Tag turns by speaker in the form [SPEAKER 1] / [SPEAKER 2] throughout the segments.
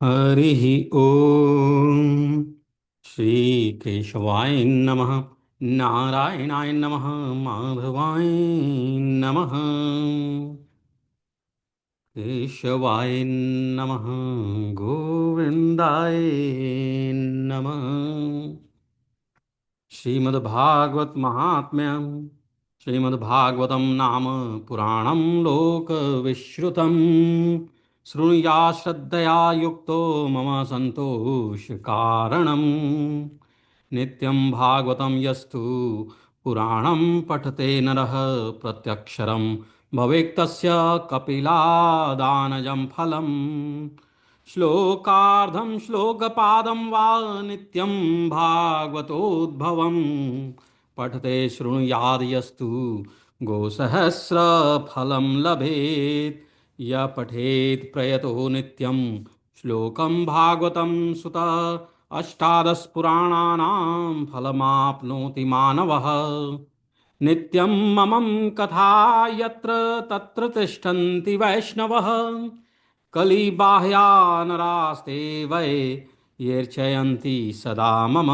[SPEAKER 1] हरिः ॐ श्रीकेशवाय नमः। नारायणाय नमः। माधवाय नमः। केशवाय नमः। गोविन्दाय नमः। श्रीमद्भागवत महात्म्यम्। श्रीमद्भागवतं नाम पुराणं लोकविश्रुतं। शृणुया श्रद्धया युक्तो मम सन्तोषकारणम्। नित्यं भागवतं यस्तु पुराणं पठते नरः प्रत्यक्षरं भवेत्तस्य कपिलादानजं फलम्। श्लोकार्धं श्लोकपादं वा नित्यं भागवतोद्भवम् पठते शृणुयाद् यस्तु गोसहस्रफलं लभेत्। य पठेत् प्रयतो नित्यं श्लोकं भागवतं सुत अष्टादशपुराणानां फलमाप्नोति मानवः। नित्यं ममं कथा यत्र तत्र तिष्ठन्ति वैष्णवः। कलिबाह्या नरास्ते वै येऽर्चयन्ति सदा मम।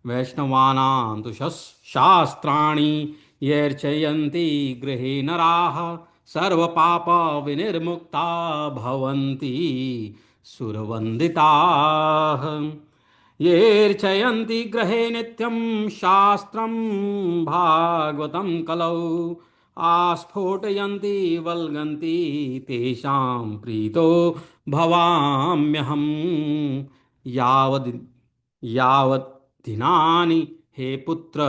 [SPEAKER 1] वैष्णवानां तु शास्त्राणि येऽर्चयन्ति गृहे नराः सर्वपापविनिर्मुक्ता भवन्ति सुरवन्दिताः। येऽर्चयन्ति गृहे नित्यं शास्त्रं भागवतं कलौ आस्फोटयन्ति वल्गन्ति तेषां प्रीतो भवाम्यहम्। यावद् यावत् दिनानि हे पुत्र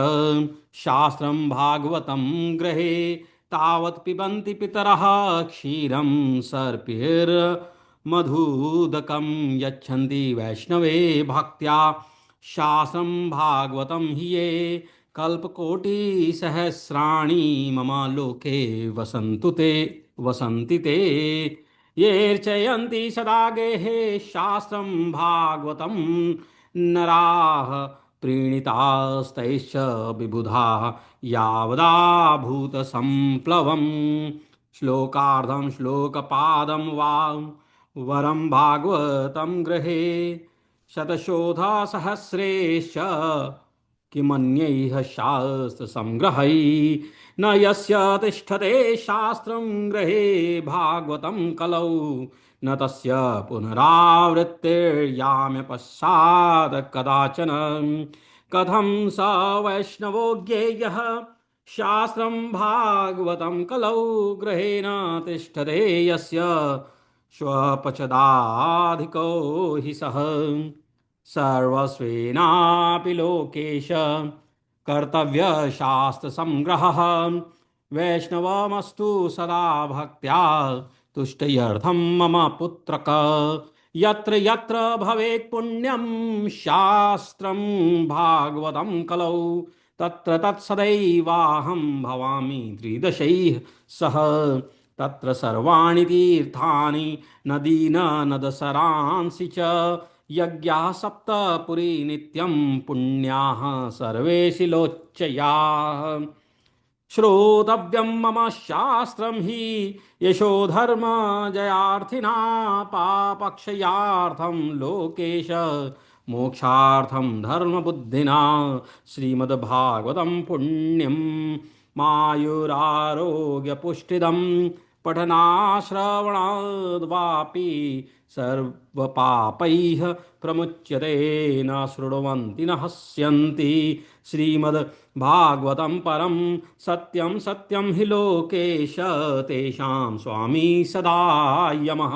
[SPEAKER 1] शास्त्रं भागवतं गृहे तावत् पिबन्ति पितरः क्षीरं सर्पिर्मधुदकं यच्छन्ति वैष्णवे भक्त्या शास्त्रं भागवतं हि ये कल्पकोटिसहस्राणि मम लोके वसन्ति ते येऽर्चयन्ति सदा गेहे शास्त्रं भागवतं नराः प्रीणितास्तैश्च विबुधा यावदाभूतसम्प्लवम्। श्लोकार्धं श्लोकपादं वा वरं भागवतं गृहे शतशोधसहस्रेश्च किमन्यैः शास्त्रसंग्रहै न यस्य तिष्ठते शास्त्रं गृहे भागवतं कलौ न तस्य पुनरावृत्तिर्याम्यपश्चात् कदाचन। कथं स वैष्णवो ज्ञेयः शास्त्रं भागवतं कलौ गृहेण तिष्ठते यस्य स्वपचदाधिको हि सः। सर्वस्वेनापि लोकेश कर्तव्यशास्त्रसंग्रहः वैष्णवमस्तु सदा भक्त्या तुष्टयर्थं मम पुत्रक। यत्र यत्र भवेत् पुण्यं शास्त्रं भागवतं कलौ तत्र तत्सदैवाहं भवामि त्रिदशैः सह। तत्र सर्वाणि तीर्थानि नदीन नदसरांसि च यज्ञाः सप्त पुरी नित्यं पुण्याः सर्वे शिलोच्चयाः। श्रोतव्यं मम शास्त्रं हि यशोधर्म जयार्थिना पापक्षयार्थं लोकेश मोक्षार्थं धर्मबुद्धिना। श्रीमद्भागवतं पुण्यं मायुरारोग्यपुष्टिदं पठनाश्रवणाद्वापि सर्वपापैः प्रमुच्यते न शृण्वन्ति न हस्यन्ति। श्रीमद्भागवतं परं सत्यं सत्यं हि लोकेश तेषां स्वामी सदा यमः।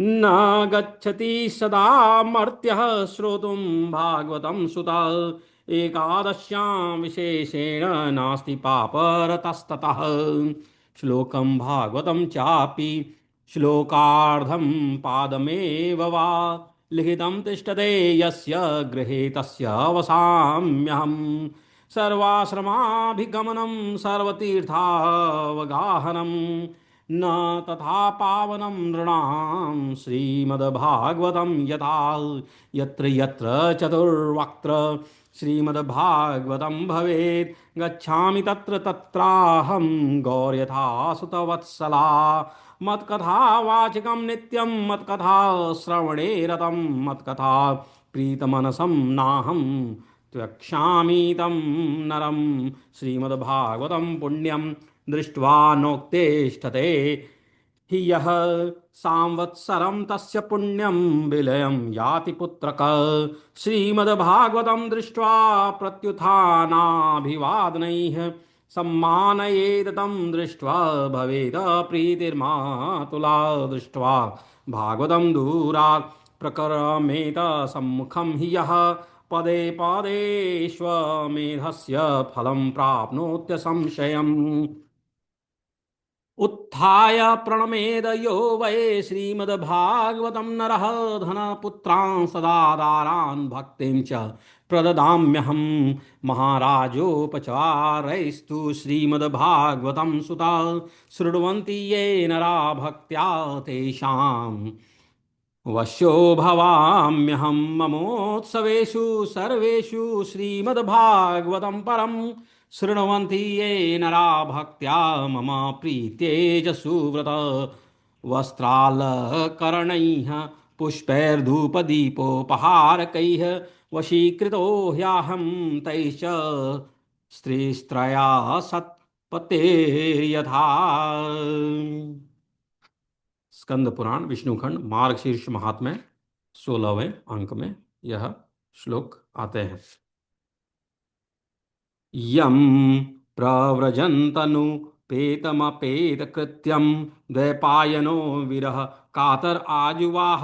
[SPEAKER 1] न गच्छति सदा मर्त्यः श्रोतुं भागवतं सुता एकादश्यां विशेषेण नास्ति पापरतस्ततः। श्लोकं भागवतं चापि श्लोकार्धं पादमेव वा लिखितं तिष्ठते यस्य गृहे तस्य वसाम्यहम्। सर्वाश्रमाभिगमनं सर्वतीर्थावगाहनं न तथा पावनं नृणां श्रीमद्भागवतं यथा यत्र यत्र चतुर्वक्त्र श्रीमद्भागवतं भवेत् गच्छामि तत्र तत्राहं गौर्यथा सुतवत्सला मत्कथावाचिकं नित्यं मत्कथा श्रवणे रतं मत्कथा प्रीतमनसं नाहं त्वक्षामि तं नरं श्रीमद्भागवतं पुण्यं दृष्ट्वा नोक्तेष्ठते हि यः सांवत्सरं तस्य पुण्यं विलयं याति पुत्रक श्रीमद्भागवतं दृष्ट्वा प्रत्युत्थानाभिवादनैः सम्मानयेद तं दृष्ट्वा भवेद प्रीतिर्मातुला दृष्ट्वा भागवतं दूरात् प्रकरमेत सम्मुखं हि यः पदे पदेष्वमेधस्य फलं प्राप्नोत्य संशयम् उत्थाय प्रणमेद यो वै श्रीमद्भागवतं नरः धनपुत्रान् सदा दारान् भक्तिं च प्रददाम्यहं महाराजोपचारैस्तु श्रीमद्भागवतं सुता शृण्वन्ति ये नरा भक्त्या तेषाम् वश्यो भवाम्यहं ममोत्सवेषु सर्वेषु श्रीमद्भागवतं परं शृण्वन्ति ये नरा भक्त्या मम प्रीत्येजसुव्रत वस्त्रालकरणैः पुष्पैर्धूपदीपोपहारकैः वशीकृतो ह्याहं तैश्च स्त्रीस्त्रया सत्पतेर्यथा। स्कंद पुराण विष्णुखंड मार्गशीर्ष महात्म्य 16वें अंक में यह श्लोक आते हैं। यम प्रव्रजन्तनु पेतमपेत कृत्यम द्वैपायनो विरह कातर आजुवाह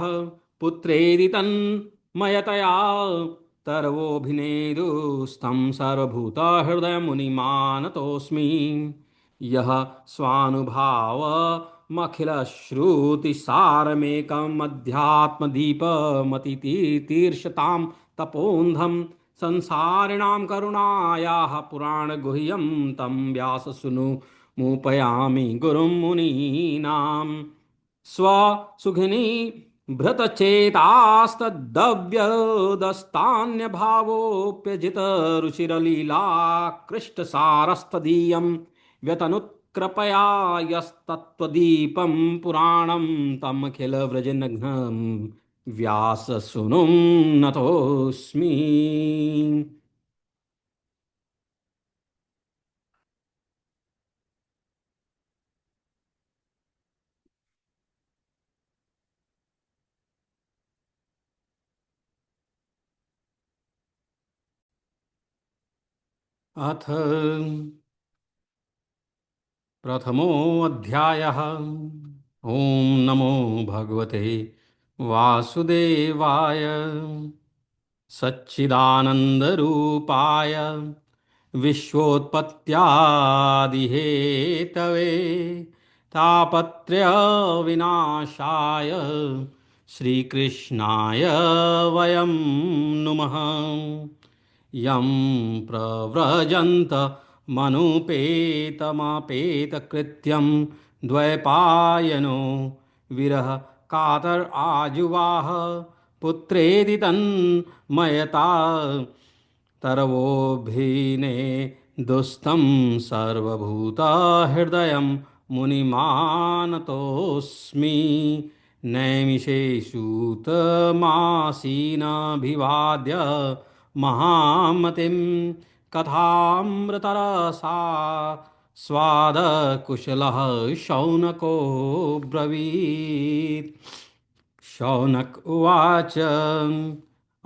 [SPEAKER 1] पुत्रेदि तन्मयतया तरवोभिनेदुस्तं सर्वभूत हृदय मुनिमानतोऽस्मि यः स्वानुभावमखिलश्रुतिसारमेकमध्यात्मदीपमतितीर्षतां तपोन्धं संसारिणां करुणायाः पुराणगुह्यं तं व्याससूनुमुपयामि गुरुं मुनीनां स्वसुखिनी भृतचेतास्तद्दव्यदस्तान्यभावोऽप्यजितरुचिरलीलाकृष्टसारस्तदीयं व्यतनुत्कृपया यस्तत्त्वदीपं पुराणं तमखिलव्रजनघ्नं व्याससूनुं नतोऽस्मि। अथ प्रथमोऽध्यायः। ॐ नमो भगवते वासुदेवाय सच्चिदानन्दरूपाय विश्वोत्पत्त्यादिहेतवे तापत्रयविनाशाय श्रीकृष्णाय वयं नुमः। यं प्रव्रजन्त मनुपेतमपेतकृत्यं द्वैपायनो विरह कातर आजुवाह पुत्रेदि तन्मयता तरवोभिने दुस्तं सर्वभूतहृदयं मुनिमानतोऽस्मि नैमिषेषूतमासीनभिवाद्य महामतिं कथामृतरसा स्वादकुशलः शौनको ब्रवीत्। शौनक उवाच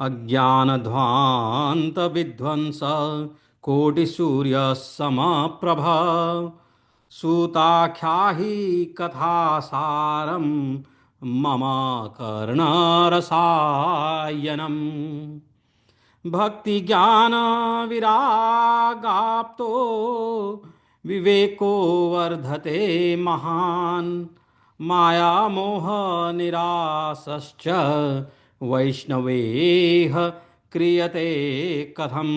[SPEAKER 1] अज्ञानध्वान्तविध्वंस कोटिसूर्यसमप्रभा सूताख्याहि कथासारं मम कर्णरसायनम् भक्तिज्ञानविरागाप्तो विवेको वर्धते महान् मायामोहनिरासश्च वैष्णवेह क्रियते कथम्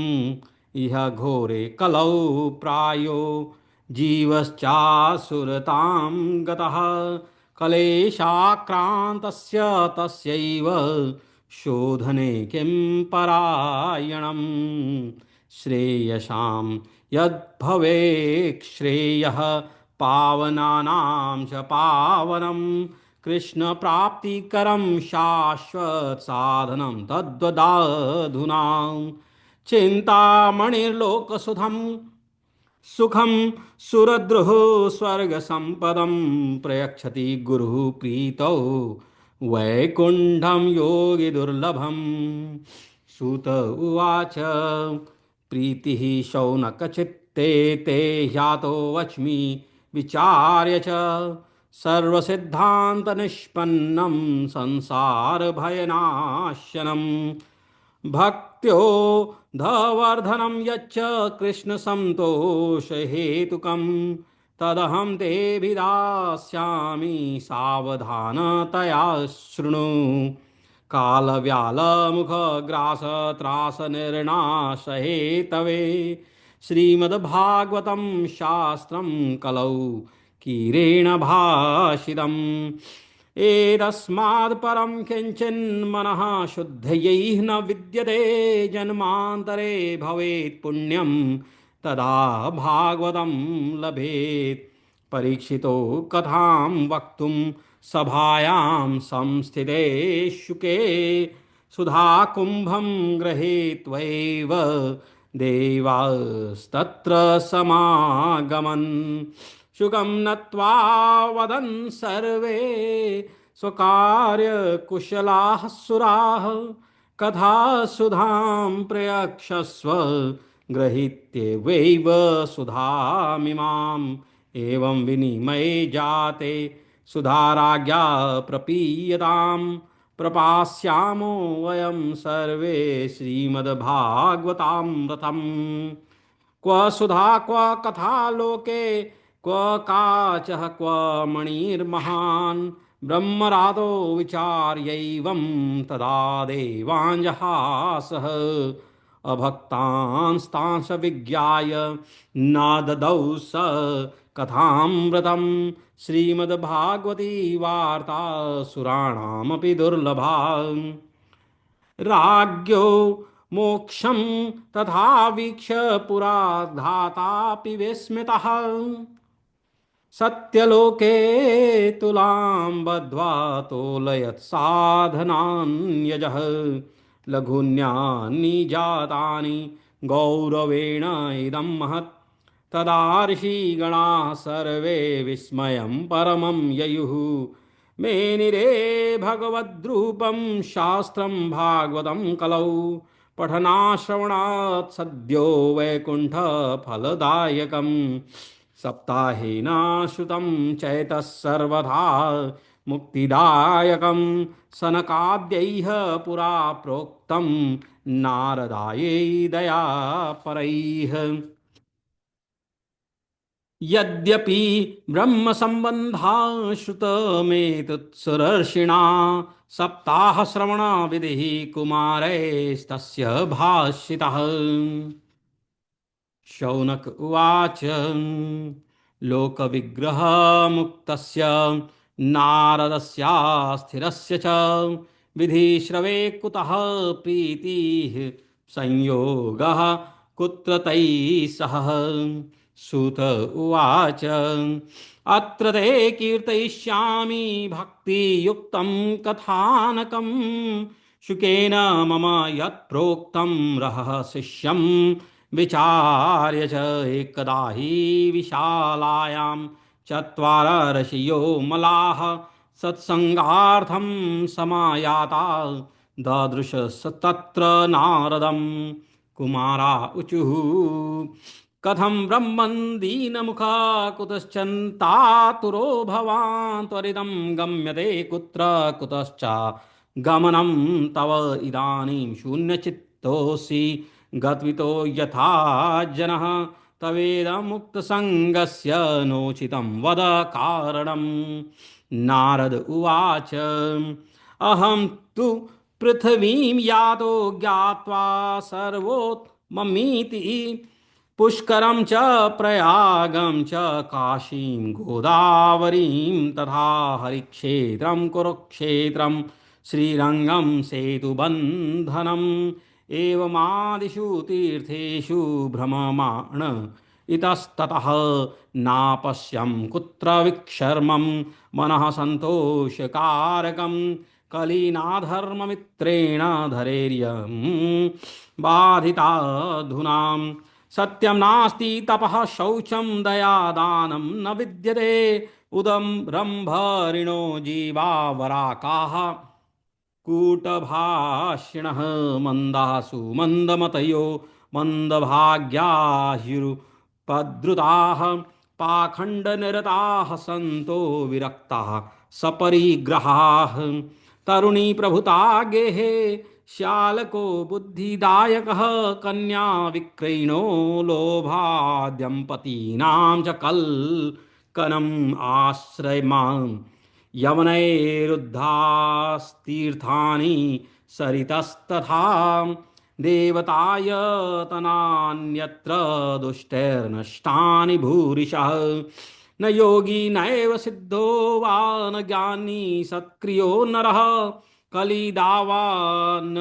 [SPEAKER 1] इह घोरे कलौ प्रायो जीवश्चासुरतां गतः क्लेशाक्रान्तस्य तस्यैव शोधने किं परायणम् श्रेयसां यद्भवेत् श्रेयः पावनानां च पावनं कृष्णप्राप्तिकरं शाश्वत साधनं तद्वदाधुना चिन्तामणिर्लोकसुधं सुखं सुरद्रुः स्वर्गसम्पदं प्रयच्छति गुरुः प्रीतौ वैकुण्ठं योगिदुर्लभम् सूत उवाच प्रीतिः शौनकचित्ते ते ह्यातो वच्मि विचार्य च सर्वसिद्धान्तनिष्पन्नं संसारभयनाशनम् भक्त्यो धवर्धनं यच्च कृष्णसन्तोषहेतुकं तदहं तेऽभिधास्यामि सावधानतया शृणु कालव्यालमुखग्रासत्रासनिर्णाशहेतवे श्रीमद्भागवतं शास्त्रं कलौ कीरेण भाषितम् एतस्मात् परं किञ्चिन्मनः शुद्धयै न विद्यते जन्मान्तरे भवेत् पुण्यं तदा भागवतं लभेत् परीक्षितो कथां वक्तुं सभायां संस्थिते शुके सुधाकुम्भं गृहीत्वैव देवास्तत्र समागमन् शुकं नत्वा वदन् सर्वे स्वकार्यकुशलाः सुराः कथासुधां प्रयक्षस्व गृहीत्येवैव सुधामिमाम् एवं विनिमये जाते सुधाराज्ञा प्रपीयतां प्रपास्यामो वयं सर्वे श्रीमद्भागवतामृतम् क्व सुधा क्व कथा लोके क्व काचः क्व मणिर्महान् ब्रह्मरादो विचार्यैवं तदा देवाञ्जहासः अभक्तांस्तांस विज्ञाय नाददौ स कथामृतं श्रीमद्भागवती वार्ता सुराणामपि दुर्लभा राज्ञो मोक्षं तथा वीक्ष्य पुरा धातापि विस्मितः सत्यलोके तुलां बद्ध्वा तोलयत् साधनान्यजः लघुन्यानि जातानि गौरवेण इदं महत् तदा ऋषिगणाः सर्वे विस्मयं परमं ययुः मेनिरे भगवद्रूपं शास्त्रं भागवतं कलौ पठनाश्रवणात् सद्यो वैकुण्ठफलदायकम् सप्ताहेन श्रुतं चैतः सर्वथा मुक्तिदायकं सनकाद्यैः पुरा प्रोक्तं नारदायै दयापरैः यद्यपि ब्रह्मसम्बन्धा श्रुतमेतत्सुरर्षिणा सप्ताहश्रवणविधिः कुमारैस्तस्य भाषितः शौनक उवाच लोकविग्रहमुक्तस्य नारदस्यास्थिरस्य च विधिश्रवे कुतः प्रीतिः संयोगः कुत्र तैः सह सूत उवाच अत्र ते कीर्तयिष्यामि भक्तियुक्तं कथानकं शुकेन मम यत्प्रोक्तं रहस्यं विचार्य च एकदा हि विशालायां चत्वार ऋषयो मलाः सत्संगार्थं समायाता ददृश तत्र नारदं कुमारा ऊचुः कथं ब्रह्मन् दीनमुखा कुतश्चन्तातुरो भवान् त्वरितं गम्यते कुत्र कुतश्च गमनं तव इदानीं शून्यचित्तोऽसि गत्वितो यथा जनः तवेदमुक्तसङ्गस्य नोचितं वद कारणम् नारद उवाच अहं तु पृथिवीं यातो ज्ञात्वा सर्वोत्ममीति पुष्करं च प्रयागं च काशीं गोदावरीं तथा हरिक्षेत्रं कुरुक्षेत्रं श्रीरङ्गं सेतुबन्धनम् एवमादिषु तीर्थेषु भ्रममाण इतस्ततः नापश्यं कुत्र विक्षर्मं मनः सन्तोषकारकं कलिनाधर्ममित्रेण धैर्यं बाधिताधुनां सत्यं नास्ति तपः शौचं दयादानं न विद्यते उदं रम्भरिणो जीवा वराकाः कूटभाषिणः मन्दासु मन्दमतयो मन्दभाग्याहिरुपद्रुताः पाखण्डनिरताः सन्तो विरक्ताः सपरिग्रहाः तरुणी प्रभुता गेहे श्यालको बुद्धिदायकः कन्या विक्रयिणो लोभाद्यम्पतीनां च कल्कनम् आश्रयमाम् यवनैरुद्धास्तीर्थानि सरितस्तथा देवतायतनान्यत्र दुष्टैर्नष्टानि भूरिशः न योगी नैव सिद्धो वा न ज्ञानी सत्क्रियो नरः कलिदावान्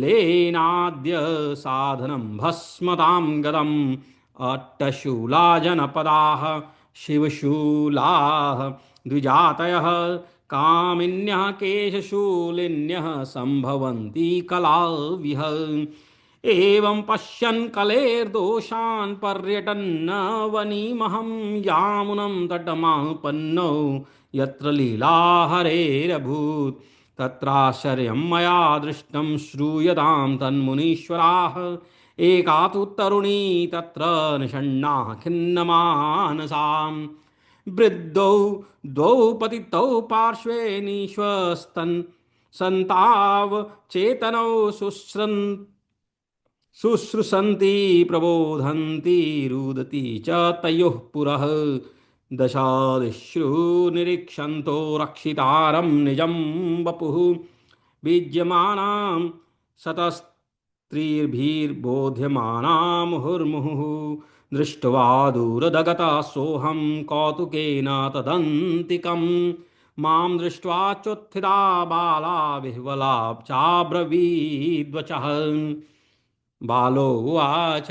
[SPEAKER 1] लेनाद्य साधनं भस्मतां गदम् अट्टशूला जनपदाः शिवशूलाः द्विजातयः कामिन्यः केशशूलिन्यः सम्भवन्ति कलाविह एवं पश्यन् कलेर्दोषान् पर्यटन् वनीमहं यामुनं तटमापन्नौ यत्र लीला हरेरभूत् तत्राश्चर्यं मया दृष्टं श्रूयतां तन्मुनीश्वराः एका तु तरुणी तत्र निषण्णाः खिन्नमानसाम् वृद्धौ द्वौ पतितौ पार्श्वे निश्वस्तन् सन्ताव चेतनौ शुश्रूषन्ति प्रबोधन्ति रुदति च तयोः पुरः दशादिश्रु निरीक्षन्तो रक्षितारं निजं वपुः बीज्यमानां शतस्त्रीभिर्बोध्यमाना मुहुर्मुहुः दृष्ट्वा दूरदगता सोऽहं कौतुकेन तदन्तिकं मां दृष्ट्वा चोत्थिता बाला विह्वला चाब्रवीद्वचः बालो उवाच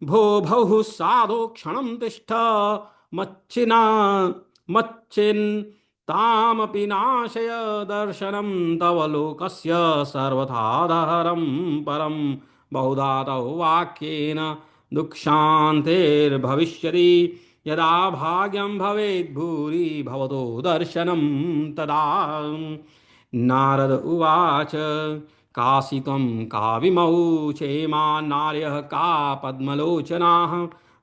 [SPEAKER 1] भो भौः साधो क्षणं तिष्ठ मच्चिना मच्चिन्तामपि नाशय दर्शनं तव लोकस्य सर्वथाधारं परं बहुधा तव वाक्येन दुःखान्तेर्भविष्यति यदा भाग्यं भवेत् भूरि भवतो दर्शनं तदा नारद उवाच काशित्वं काविमौ क्षेमा नार्यः का पद्मलोचनाः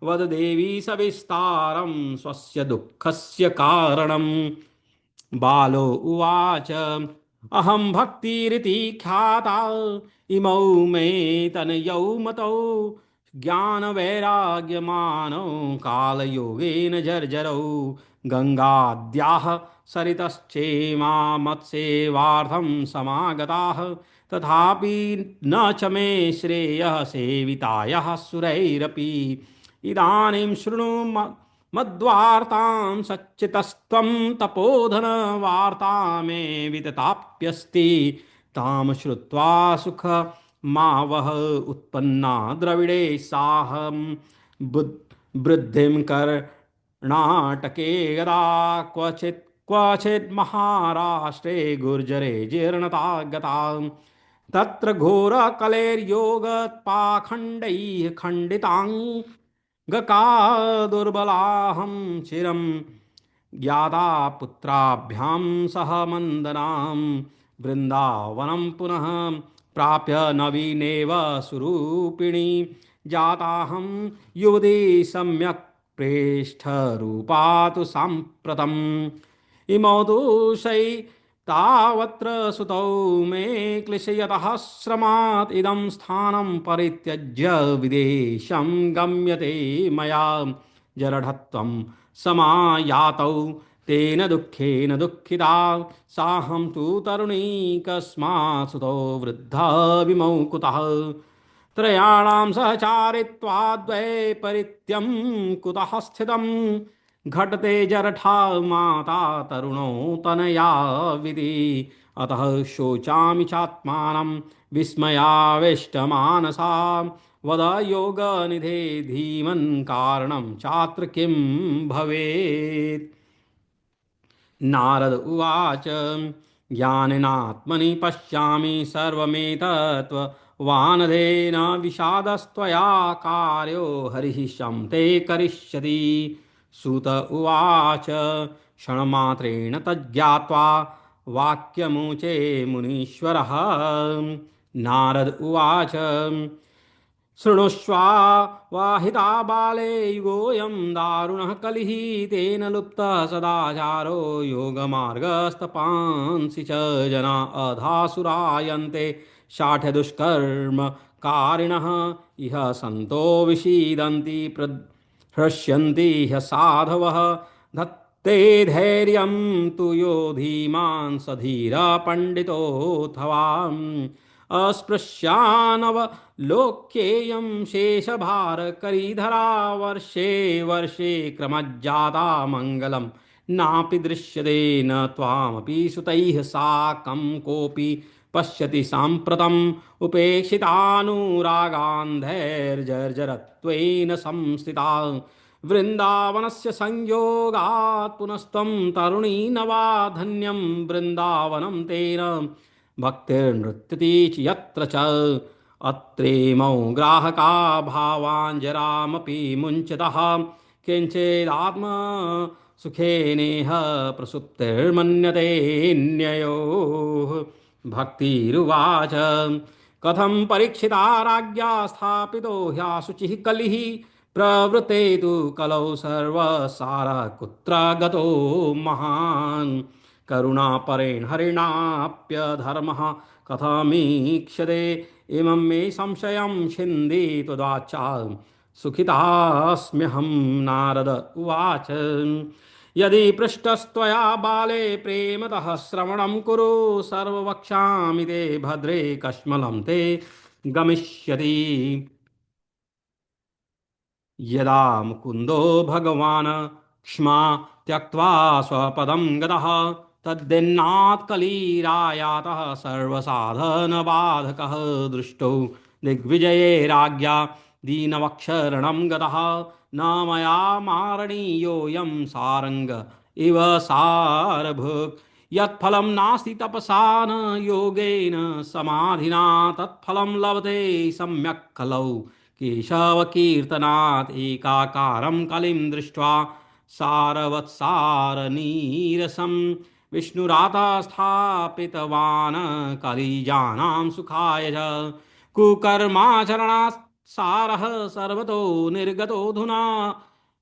[SPEAKER 1] वद देवी सविस्तारं स्वस्य दुःखस्य कारणम् बालो उवाच अहं भक्तिरिति ख्याता इमौ मे तनयौ मतौ ज्ञानवैराग्यमानौ कालयोगेन जर्जरौ गङ्गाद्याः सरितश्चेमा मत्सेवार्थं समागताः तथापि न च मे श्रेयः सेवितायाः सुरैरपि इदानीं शृणु मद्वार्तां सच्चितस्त्वं तपोधनवार्ता मे वितताप्यस्ति तां श्रुत्वा सुखमावह उत्पन्ना द्रविडे साहं वृद्धिं कर्णाटके यदा क्वचित् महाराष्ट्रे गुर्जरे जीर्णता गता तत्र घोरकलेर्योगपाखण्डैः खण्डिताङ्गका दुर्बलाहं चिरं ज्ञाता पुत्राभ्यां सह मन्दनां वृन्दावनं पुनः प्राप्य नवीनेव सुरूपिणी जाताहं युवती सम्यक् प्रेष्ठरूपा तु साम्प्रतम् इमौ तु तावत्र सुतौ मे क्लिशयतः श्रमात् इदं स्थानं परित्यज्य विदेशं गम्यते मया जरढत्वं समायातौ तेन दुःखेन दुःखिता साहं तु तरुणी कस्मात् सुतो वृद्धा विमौ कुतः त्रयाणां सहचारित्वाद्वैपरीत्यं कुतः स्थितं घटते जरठा माता तरुणो तनया विधि अतः शोचामि चात्मानं विस्मयाविष्टमानसा वद योगनिधे धीमन् कारणं चात्र किं भवेत्। नारद उवाच ज्ञानिनात्मनि पश्यामि सर्वमेतत्त्ववानधेन विषादस्त्वया कार्यो हरिः शं ते करिष्यति। सूत उवाच क्षणमात्रेण तज्ज्ञात्वा वाक्यमुचे मुनीश्वरः। नारद उवाच शृणुष्वा वाहिता बाले युगोऽयं दारुणः कलिः तेन लुप्तः सदाचारो योगमार्गस्तपांसि च जना अधासुरायन्ते शाठ्यदुष्कर्म कारिणः इह सन्तो विषीदन्ति हृष्यन्ति ह्य साधवः धत्ते धैर्यं तु यो धीमान् स धीरः पण्डितोऽथवाम् अस्पृश्यानवलोक्येयं शेषभारकरीधरा वर्षे वर्षे क्रमज्जाता मङ्गलं नापि दृश्यते न त्वामपि सुतैः साकं कोऽपि पश्यति साम्प्रतम् उपेक्षितानुरागान्धैर्जर्जरत्वेन संस्थिता वृन्दावनस्य संयोगात् पुनस्त्वं तरुणी नवा धन्यं वृन्दावनं तेन भक्तिर्नृत्यति च यत्र च अत्रेमौ ग्राहका भावाञ्जरामपि मुञ्चतः किञ्चिदात्म सुखेनेह प्रसुप्तिर्मन्यते न्ययोः। भक्तिरुवाच कथं परीक्षिता राज्ञा स्थापितो ह्याशुचिः कलिः प्रवृते तु कलौ सर्वसारः कुत्र गतो महान् करुणापरेण हरिणाप्यधर्मः कथमीक्ष्यते इमं मे संशयं छिन्दी त्वदाचा सुखितास्म्यहं। नारद उवाच यदि पृष्टस्त्वया बाले प्रेमतः श्रवणं कुरु सर्ववक्ष्यामि ते भद्रे कश्मलं ते गमिष्यति। यदा मुकुन्दो भगवान् क्ष्मा त्यक्त्वा स्वपदं गतः तद्दिन्नात् कलीरायातः सर्वसाधनबाधकः दृष्टो दिग्विजये राज्ञा दीनवक्षरणं गतः न मया मारणीयोऽयं सारङ्ग इव सारभुक् यत्फलं नास्ति तपसा न योगेन समाधिना तत्फलं लभते सम्यक् कलौ केशवकीर्तनात् एकाकारं कलिं दृष्ट्वा सारवत्सारनीरसं विष्णुराता स्थापितवान् कलिजानां सुखाय च कुकर्माचरणात् सारः सर्वतो निर्गतोऽधुना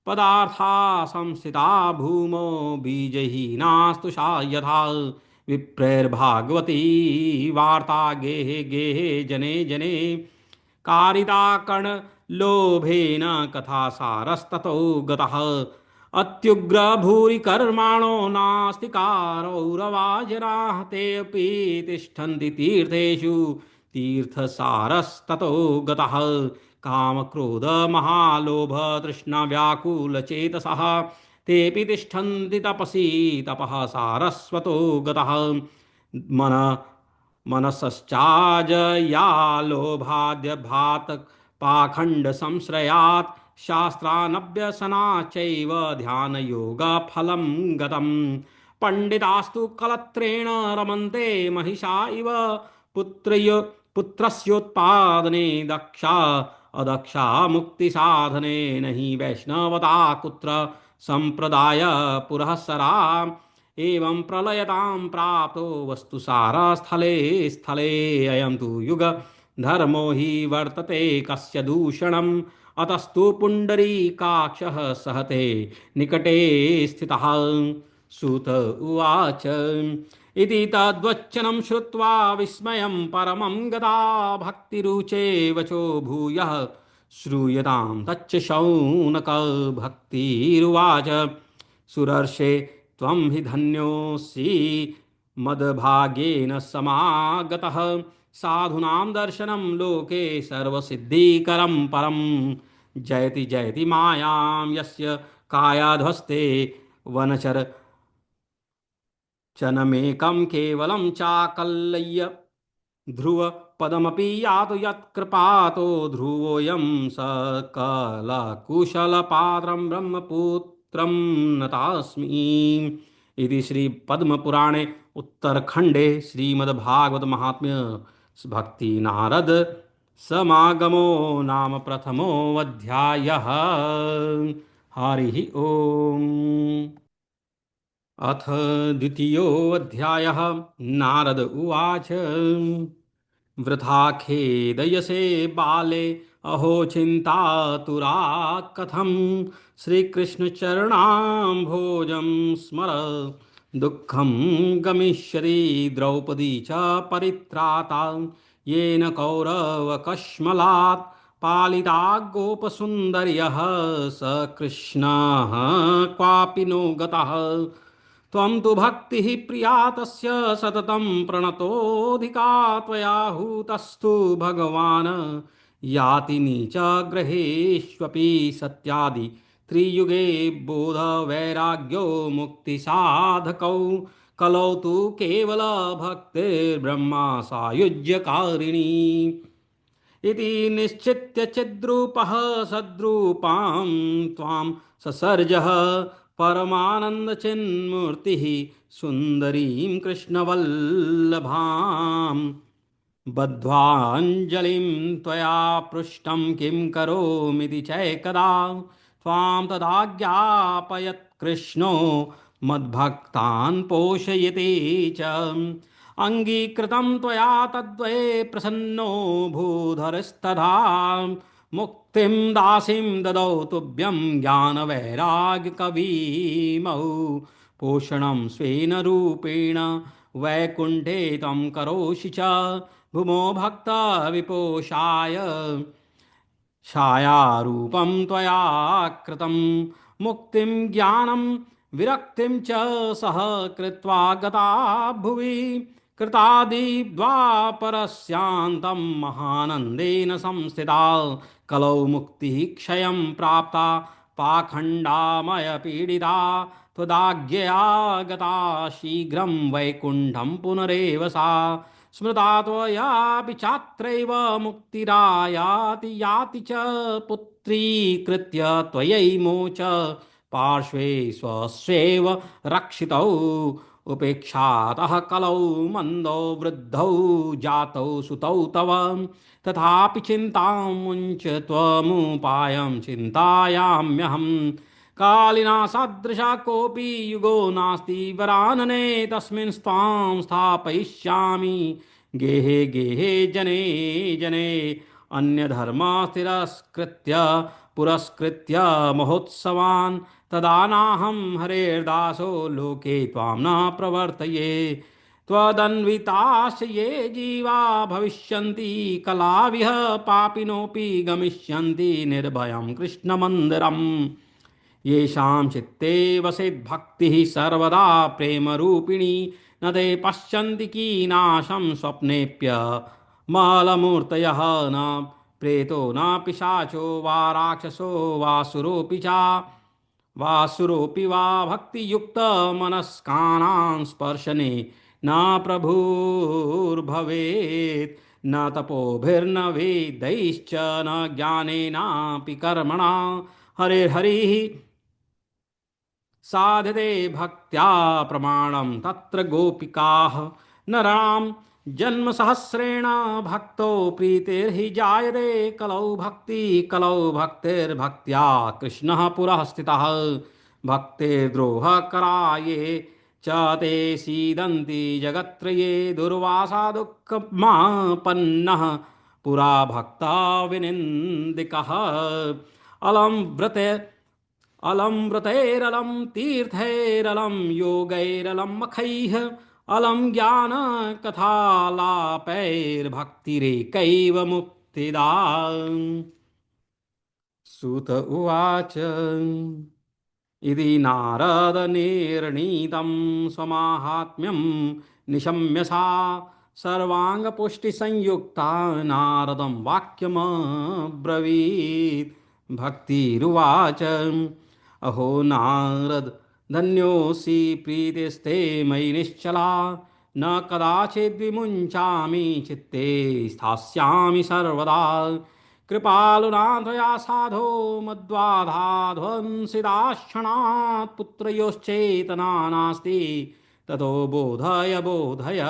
[SPEAKER 1] पदार्था संस्थिता भूमौ बीजहीनास्तु सा यथा विप्रैर्भागवती वार्ता गेहे गेहे जने जने कारिताकर्णलोभेन कथासारस्ततो गतः अत्युग्र भूरि कर्माणो नास्तिकारौरवाजनाः तेऽपि तिष्ठन्ति तीर्थेषु तीर्थसारस्ततो गतः कामक्रोध महालोभ तृष्णा व्याकुलचेतसः तेऽपि तिष्ठन्ति तपसि तपः सारस्वतो गतः मन मनसश्चाजया लोभाद्यभात पाखंड संश्रयात् शास्त्रानभ्यसनाच्चैव ध्यानयोगफलं गतं पंडितास्तु कलत्रेण रमन्ते महिषा इव पुत्रस्योत्पादने दक्षा अदक्षा मुक्तिसाधने नहि वैष्णवता कुत्र संप्रदाय पुरःसरा एवं प्रलयतां प्राप्तो वस्तुसारस्थले स्थले अयं तु युग धर्मो हि वर्तते कस्य दूषणम् अतस्तु पुण्डरीकाक्षः सहते निकटे स्थितः। सूत उवाच इति तद्वचनं श्रुत्वा विस्मयं परमं गता भक्तिरुचे वचो भूयः श्रूयतां तच्च शौनक। भक्तिरुवाच सुरर्षे त्वं हि धन्योऽसि मद्भाग्येन समागतः साधूनां दर्शनं लोके सर्वसिद्धिकरं परं जयति जयति मायां यस्य कायाध्वस्ते वनचर चनमेकं केवलं चाकल्लय्य ध्रुव पदमपि यातु यत्कृपातो ध्रुवोऽयं सकलकुशलपात्रं ब्रह्मपुत्रं नतास्मि। इति श्री पद्मपुराणे उत्तरखंडे श्रीमद्भागवत महात्म्य भक्ति नारद समागमो नाम प्रथमो अध्यायः। हरि ओम। अथ द्वितीयोऽध्यायः। नारद उवाच वृथा खेदयसे बाले अहो चिन्तातुरा कथं श्रीकृष्णचरणाम्भोजं स्मर दुःखं गमिष्यति द्रौपदी च परित्राता येन कौरवकश्मलात् पालिता गोपसुन्दर्यः स कृष्णः क्वापि नो गतः त्वं तु भक्तिः प्रिया तस्य सततं प्रणतोऽधिका त्वया हूतस्तु भगवान् याति नीचग्रहेष्वपि सत्यादि त्रियुगे बोधवैराग्यो मुक्तिसाधकौ कलौ तु केवलभक्तिर्ब्रह्मा सायुज्यकारिणी इति निश्चित्य चिद्रूपः सद्रूपां त्वां ससर्जः परमानन्दचिन्मूर्तिः सुन्दरीं कृष्णवल्लभाम् बद्ध्वाञ्जलिं त्वया पृष्टं किं करोमीति चैकदा त्वां तदाज्ञापयत् कृष्णो मद्भक्तान् पोषयति च अङ्गीकृतं त्वया तद्वै प्रसन्नो भूधरस्तथा मुक्तिं दासीं ददौ तुभ्यं ज्ञानवैराग्यकविमौ पोषणं स्वेन रूपेण वैकुण्ठे तं करोषि च भूमौ भक्तविपोषाय छायारूपं त्वया कृतं मुक्तिं ज्ञानं विरक्तिं च सह कृत्वा गता भुवि कृतादिद्वापरस्यान्तं महानन्देन संस्थिता कलौ मुक्तिः क्षयं प्राप्ता पाखण्डामयपीडिता त्वदाज्ञया गता शीघ्रं वैकुण्ठं पुनरेव सा स्मृता त्वयापि चात्रैव मुक्तिरायाति याति च पुत्रीकृत्य त्वयैमोच पार्श्वे स्वस्यैव रक्षितौ उपेक्षातः कलौ मन्दौ वृद्धौ जातौ सुतौ तव तथापि चिन्तां मुञ्च त्वमुपायं चिन्तायाम्यहम् कालिना सदृशा कोऽपि युगो नास्ति वरानने तस्मिन् स्वां स्थापयिष्यामि गेहे गेहे जने जने अन्यधर्मस्तिरस्कृत्य पुरस्कृत्य महोत्सवान् तदा नाहं हरेर्दासो लोके त्वां न प्रवर्तये त्वदन्विताश्च ये जीवा भविष्यन्ति कलाविह पापिनोऽपि गमिष्यन्ति निर्भयं कृष्णमन्दिरम् येषां चित्ते वसेद्भक्तिः सर्वदा प्रेमरूपिणी न ते पश्यन्ति कीनाशं स्वप्नेऽप्य मलमूर्तयः न प्रेतो न पिशाचो वा राक्षसो वासुरोऽपि च वासुरोऽपि वा भक्तियुक्तमनस्कानां स्पर्शने न प्रभुर्भवेत् न तपोभिर्न वेदैश्च न ज्ञानेनापि कर्मणा हरिर्हरिः साधते भक्त्या प्रमाणं तत्र गोपिकाः नराणां जन्मसहस्रेण भक्तो प्रीतिर्हि जायते कलौ भक्तिर्भक्त्या कृष्णः पुरः स्थितः भक्तिर्द्रोहकराये च ते सीदन्ति जगत्त्रये दुर्वासा दुःखमापन्नः पुरा भक्ता विनिन्दिकः अलम व्रत अलम व्रतैरलं तीर्थैरलं योगैरलं मखैः अलम ज्ञान कथालापैर्भक्तिरेकैव मुक्तिदा। सूत उवाच इति नारदनिर्णीतं स्वमाहात्म्यं निशम्य सा सर्वाङ्गपुष्टिसंयुक्ता नारदं वाक्यमब्रवीत्। भक्तिरुवाच अहो नारद धन्योऽसि प्रीतिस्ते मयि निश्चला। न कदाचिद् विमुञ्चामि चित्ते स्थास्यामि सर्वदा। कृपालुना त्वया साधो मद्वाधाध्वंसिदाक्षणात् पुत्रयोश्चेतना नास्ति ततो बोधय बोधय।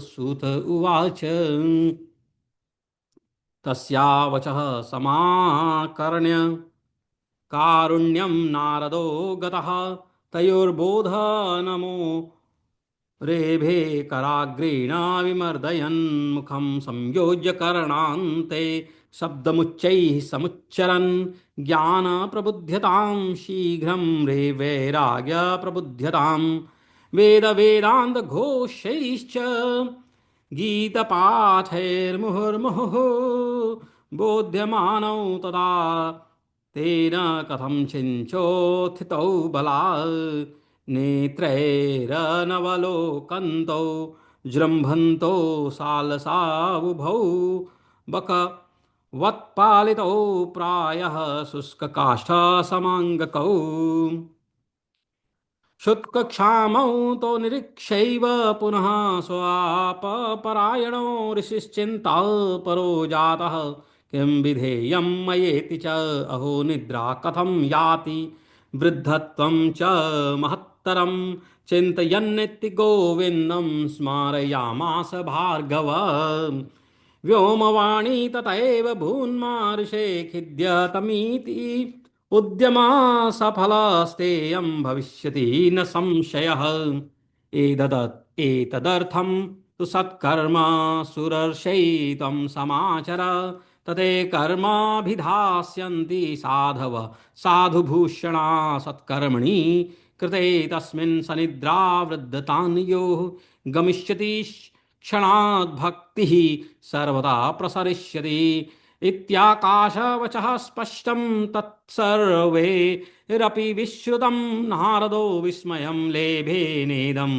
[SPEAKER 1] सूत उवाच तस्या वचः समाकर्ण्य कारुण्यं नारदो गतः तयोर्बोधनमो रेभे कराग्रेण विमर्दयन् मुखं संयोज्य कर्णान्ते शब्दमुच्चैः समुच्चरन् ज्ञानप्रबुध्यतां शीघ्रं रे वैराग्य प्रबुध्यतां वेदान्तघोषैश्च गीतपाठैर्मुहुर्मुहुः बोध्यमानौ तदा तेन कथं चिञ्चोत्थितौ बलात् नेत्रैरनवलोकन्तौ जृम्भन्तौ सालसावुभौ बकवत्पालितौ प्रायः शुष्ककाष्ठसमाङ्गकौ शुत्कक्षामौ तो निरीक्षैव पुनः स्वापपरायणो ऋषिश्चिन्तापरो जातः किं विधेयं मयेति च अहो निद्रा कथं याति वृद्धत्वं च महत्तरं चिन्तयन्निति गोविन्दं स्मारयामास भार्गव व्योमवाणी तथैव भून्मार्षे खिद्यतमीति उद्यमा सफलस्तेयं भविष्यति न संशयः एतदर्थं तु सत्कर्म सुरर्षैतं समाचर तते कर्माभिधास्यन्ति साधव साधुभूषणा सत्कर्मणि कृते तस्मिन् सनिद्रा वृद्धतान्योः गमिष्यति क्षणात् भक्तिः सर्वदा प्रसरिष्यति इत्याकाशवचः स्पष्टं तत्सर्वैरपि विश्रुतं नारदो विस्मयं लेभे नेदं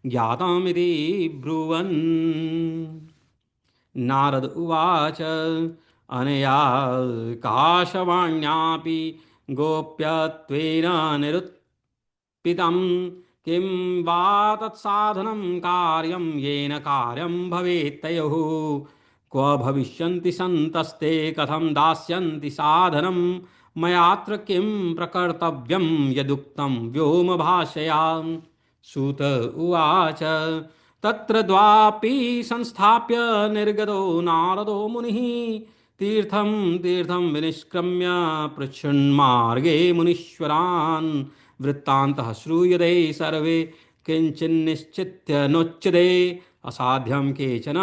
[SPEAKER 1] ज्ञातमिति ब्रुवन्। नारद उवाच अनया काशवाण्यापि गोप्यत्वेन निरुत्पितं किं वा तत्साधनं कार्यं येन कार्यं भवेत् तयोः क्व भविष्यन्ति सन्तस्ते कथं दास्यन्ति साधनं मयात्र किं प्रकर्तव्यं यदुक्तं व्योमभाषया। सूत उवाच तत्र द्वापि संस्थाप्य निर्गतो नारदो मुनिः तीर्थं तीर्थं विनिष्क्रम्य पृच्छन्मार्गे मुनीश्वरान् वृत्तान्तः श्रूयते सर्वे किञ्चिन्निश्चित्य नोच्यते असाध्यं केचन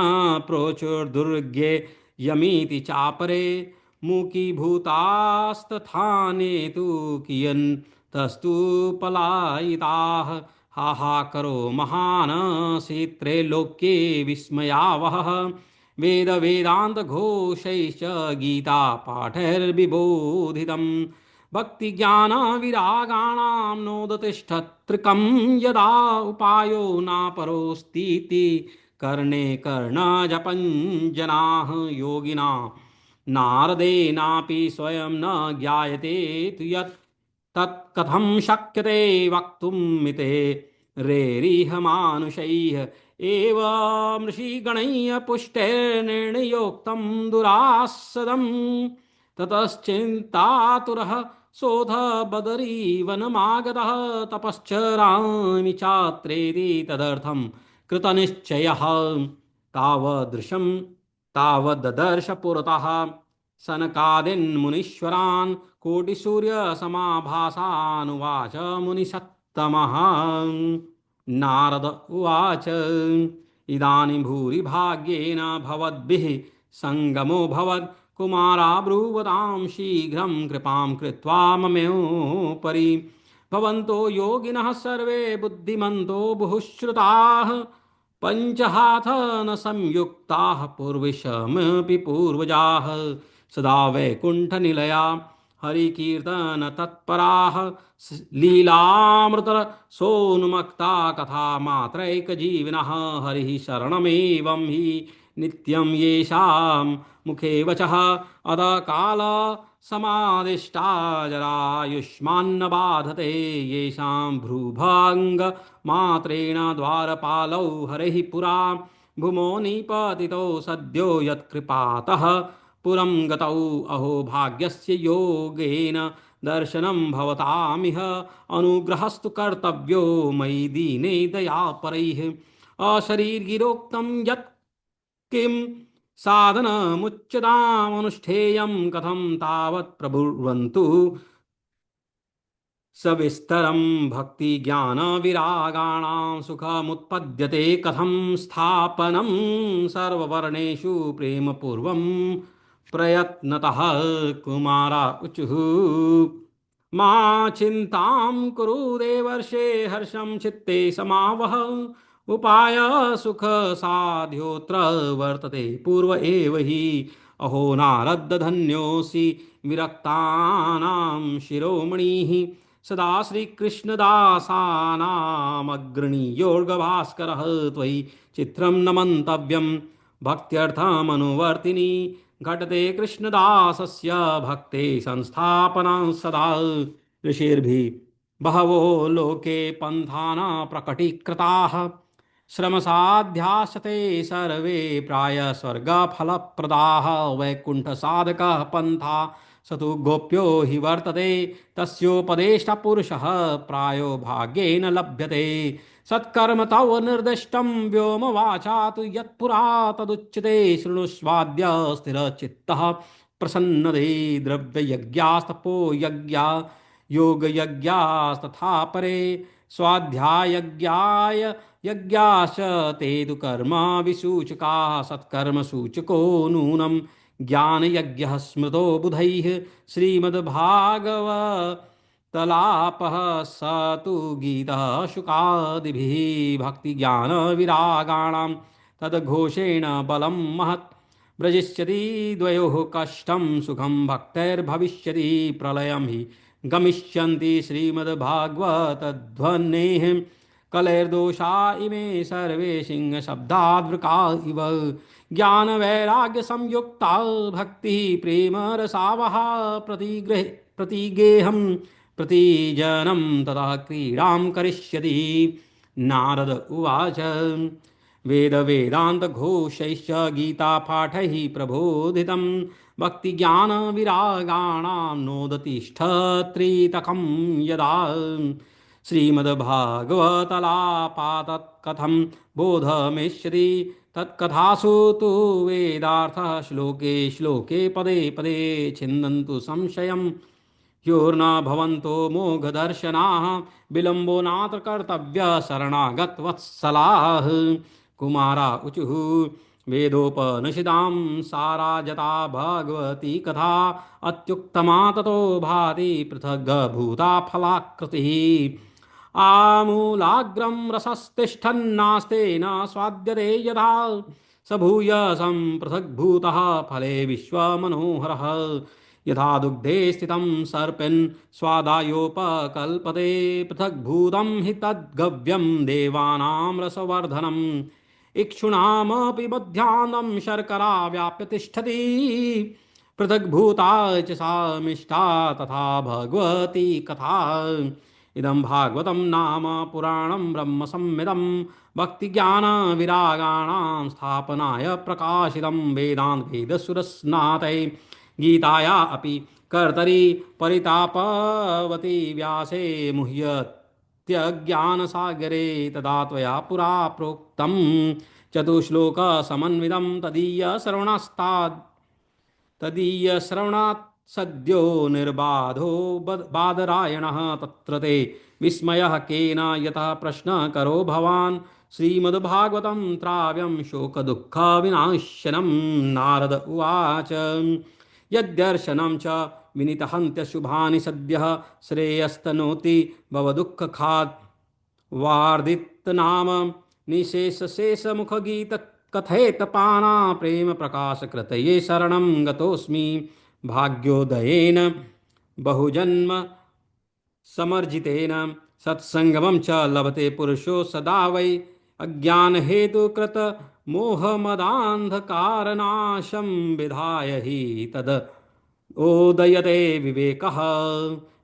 [SPEAKER 1] प्रोचुर्दुर्गे यमीति चापरे मुखीभूतास्तथाने तु कियन्तस्तु पलायिताः हाहाकरो महान् त्रैलोक्ये विस्मयावहः वेद वेदांत घोषैश्च गीता पाठैर्विबोधितम् भक्ति ज्ञान विरागाणां नोदतिष्ठत्रिकं यदा उपायो नापरोस्तीति कर्णे कर्णजपं जनाः योगिना नारदेनापि स्वयं न ज्ञायते तु यत् तत्कथं शक्यते वक्तुमिते रेरिह मानुषैः एवं ऋषिगणैः पुष्टैर्निर्णयोक्तं दुरासदम् ततश्चिन्तातुरः सोऽथ बदरीवनमागतः तपश्चरामि चात्रेति तदर्थं कृतनिश्चयः तावदृशं तावददर्श पुरतः सनकादिन्मुनीश्वरान् कोटिसूर्यसमाभासानुवाच मुनिसत्तमः। नारद उवाच इदानीं भूरिभाग्येन भवद्भिः सङ्गमो भवत् कुमारा ब्रूवतां शीघ्रं कृपां कृत्वा ममेपरि भवन्तो योगिनः सर्वे बुद्धिमन्तो बहुश्रुताः पञ्चहाथ न संयुक्ताः पूर्विशमपि पूर्वजाः सदा वैकुण्ठनिलया हरि कीर्तन तत्पराः लीलामृत सोन्मत्ता कथा मात्रैक जीविनः हरि शरणमेवं हि नित्यं येषां मुखे वचः अद काल समादिष्टा जरायुष्मान्न बाधते येषां भ्रूभंग मात्रेण द्वारपालौ हरिः पुरा भूमौ निपतितो सद्यो यत्कृपातः पुरं गतौ अहो भाग्यस्य योगेन दर्शनं भवतामिह अनुग्रहस्तु कर्तव्यो मयि दीने दयापरैः अशरीर्गिरोक्तं यत् किं साधनमुच्यतामनुष्ठेयं कथं तावत् प्रभुर्वन्तु सविस्तरं भक्तिज्ञानविरागाणां सुखमुत्पद्यते कथं स्थापनं सर्ववर्णेषु प्रेमपूर्वं प्रयत्नतः कुमारा ऊचुः मा चिन्तां कुरु देवर्षे हर्षं चित्ते समावह उपाय सुख साध्योऽत्र वर्तते पूर्व एव हि अहो नारद धन्योऽसि विरक्तानां शिरोमणिः सदा श्रीकृष्णदासानामग्रणीयोर्गभास्करः त्वयि चित्रं न मन्तव्यं भक्त्यर्थमनुवर्तिनि घटते कृष्णदासस्य भक्ते संस्थापना सदा ऋषिर्भिः बहवो लोके पन्थाना प्रकटीकृताः श्रमसाध्यास्ते सर्वे प्राय स्वर्गफलप्रदाः वैकुण्ठसाधकः पन्था स तु गोप्यो हि वर्तते तस्योपदेष्टपुरुषः प्रायो भाग्येन लभ्यते सत्कर्म तव निर्दिष्टं व्योमवाचा तु यत्पुरा तदुच्यते शृणुष्वाद्य स्थिरचित्तः प्रसन्नदे द्रव्ययज्ञास्तपो यज्ञा योगयज्ञास्तथा परे स्वाध्यायज्ञाय यज्ञाश्च ते तु कर्म विसूचकाः सत्कर्मसूचको नूनं ज्ञानयज्ञः स्मृतो बुधैः श्रीमद्भागवतलापः स तु गीतः शुकादिभिः भक्तिज्ञानविरागाणां तद्घोषेण बलं महत् व्रजिष्यति द्वयोः कष्टं सुखं भक्तैर्भविष्यति प्रलयं हि गमिष्यन्ति श्रीमद्भागवतध्वनेः कलेर्दोषा इमे सर्वे सिंहशब्दाद्वृका इव ज्ञानवैराग्यसंयुक्ता भक्तिः प्रेमरसावहा प्रतिगेहं प्रतिजनं तदा क्रीडां करिष्यति नारद उवाच वेदवेदान्तघोषैश्च गीतापाठैः प्रबोधितं भक्तिज्ञानविरागाणां नोदतिष्ठत्रितकं यदा श्रीमद्भागवतलापातत्कथं बोधमेष्यति तत्कथासु तु वेदार्थः श्लोके श्लोके पदे पदे छिन्दन्तु संशयं योर्न भवन्तो मोघदर्शनाः विलम्बो नात्र कर्तव्य शरणागतवत्सलाः कुमारा ऊचुः वेदोपनिषदां साराजता भगवती कथा अत्युक्तमा ततो भाति पृथग्भूता फलाकृतिः आमूलाग्रं रसस्तिष्ठन्नास्तेन स्वाद्यते यथा स भूयसं पृथग्भूतः फले विश्वमनोहरः यथा दुग्धे स्थितं सर्पेन् स्वादायोपकल्पते पृथग्भूतं हि तद्गव्यं देवानां रसवर्धनम् इक्षुणामपि मध्याह्नं शर्करा व्याप्य तिष्ठति पृथग्भूता च सा मिष्टा तथा भगवती कथा इदं भागवतं नाम पुराणं ब्रह्मसंहितं भक्तिज्ञानविरागाणां स्थापनाय प्रकाशितं वेदान्तवेदसुरस्नातै गीताया अपि कर्तरि परितापवती व्यासे मुह्यत्यज्ञानसागरे तदा त्वया पुरा प्रोक्तं चतुश्लोकसमन्वितं तदीयश्रवणात् सद्यो निर्बाधो बादरायणः तत्र ते विस्मयः केन यतः प्रश्नकरो भवान् श्रीमद्भागवतं त्राव्यं शोकदुःखविनाशनं नारद उवाच यद्दर्शनं च विनितहन्त्यशुभानि सद्यः श्रेयस्तनोति भवदुःखखात् वार्धितनाम निशेषशेषमुखगीत कथयेत पाना प्रेम प्रकाशकृतये शरणं गतोऽस्मि भाग्योदयेन बहुजन्म समर्जितेन सत्संगमं च लभते पुरुषो सदा वै अज्ञान हेतु कृत मोहमदान्धकारनाशं विधाय हि तद ओदयते विवेकः।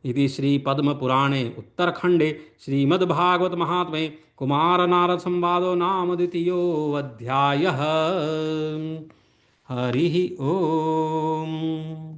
[SPEAKER 1] इति श्री पद्म पुराणे उत्तरखंडे श्रीमद्भागवत महात्म्ये कुमार नारद संवादो नाम द्वितीयो अध्यायः। हरि ओम।